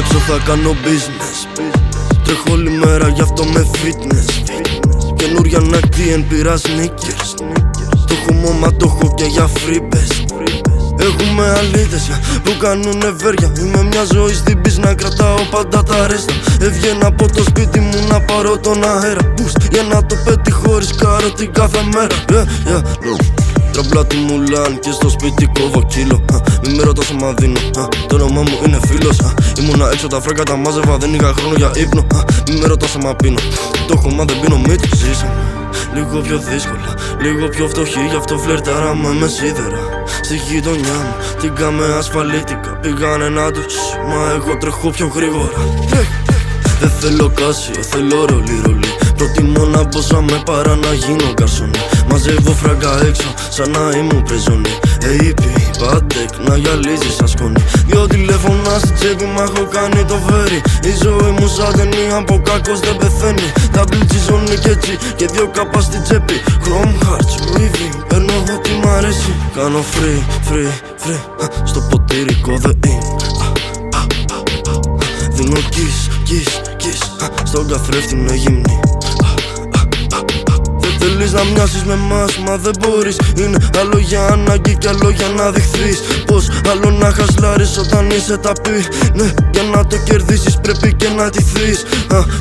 έξω θα κάνω business. Τρέχω όλη μέρα γι' αυτό με fitness. Καινούρια Nike πήρα sneakers. Το έχω μόμα, το έχω και για freebes. Έχουμε αλήτες που κάνουνε βέρια. Είμαι μια ζωή στην πίσνα, κρατάω πάντα τα ρέστα. Έβγαινα από το σπίτι μου να πάρω τον αέρα. Boost για να το πετύχω, ρισκάρω την κάθε μέρα. Τραμπλά του μουλάν και στο σπίτι κόβω κύλο. Μη με ρωτάς άμα δίνω, το όνομά μου είναι φίλος. Ήμουνα έξω τα φράγκα τα μάζευα, δεν είχα χρόνο για ύπνο. Μη με ρωτάς άμα πίνω, το έχω μα δεν πίνω, μη τη ζήσαμε. Λίγο πιο δύσκολα, λίγο πιο φτωχή, γι' αυτό φλερτάραμε με σίδερα. Στη γειτονιά μου την κάμε ασφαλίτικα. Πήγανε να τους, μα εγώ τρέχω πιο γρήγορα. Δεν θέλω κάσιο, θέλω ρολί. Προτιμώ να μπω σαν με παρά να γίνω καρσονί. Μαζεύω φράγκα έξω σαν να ήμουν πρεζονί. AP, Patek, να γυαλίζει σαν σκόνη. Δυο τηλέφωνα στη τσέπη μ' έχω κάνει το βέρι. Η ζωή μου σαν ταινία, από κακός δεν πεθαίνει. Τα πλητσιζώνει κι έτσι και δυο κάπα στη τσέπη. Chrome hearts, Louis V, παίρνω ό,τι μ' αρέσει. Κάνω free, στο ποτήρι κοδεΐν. Δίνω kiss, στον καθρέφτη με γυμνή. Δεν θέλεις να μοιάσεις με μας, μα δεν μπορείς. Είναι άλλο για ανάγκη κι άλλο για να δειχθείς. Πως άλλο να χασλάρεις όταν είσαι ταπεί. Ναι, για να το κερδίσεις πρέπει και να τηθείς.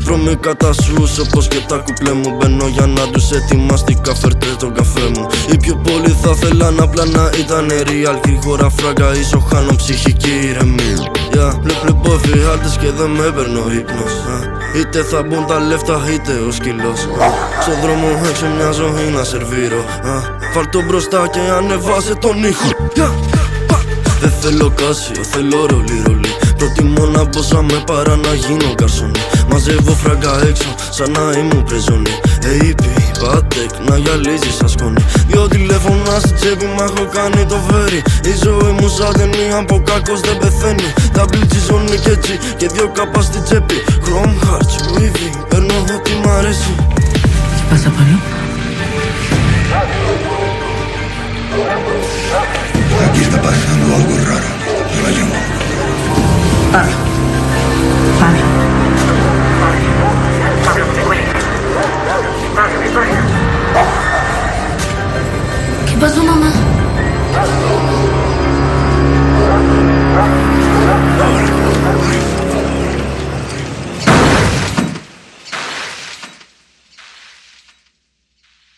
Βρώμη κατά σους όπως και τα κουπλέ μου. Μπαίνω για να τους ετοιμαστικά φέρτε τον καφέ μου. Ή πιο πολύ θα θέλαν απλά να ήταν real. Γρήγορα φράγκα ίσο χάνω ψυχική ηρεμία. Βλέπω εφιάλτες και δεν με παίρνω ύπνος. Είτε θα μπουν τα λεφτά είτε ο σκυλός. Στον δρόμο έξω μια ζωή να σερβίρω. Φάλ' το μπροστά και ανεβάσε τον ήχο. Δεν θέλω κάσιο, θέλω ρολί. Προτιμώ να μπω σαν με παρά να γίνω καρσονί. Μαζεύω φράγκα έξω σαν να ήμουν πρεζονί. AP, Patek, να γυαλίζει σαν σκόνη. Δυο τηλέφωνα στη τσέπη μ' έχω κάνει το βέρι. Η ζωή μου σαν ταινία, από κακός δεν πεθαίνει. Τα πλητσιζώνει κι έτσι και δυο κάπα στη τσέπη. Chrome hearts, Louis V, παίρνω ό,τι μ' αρέσει. Τι πας απάνω?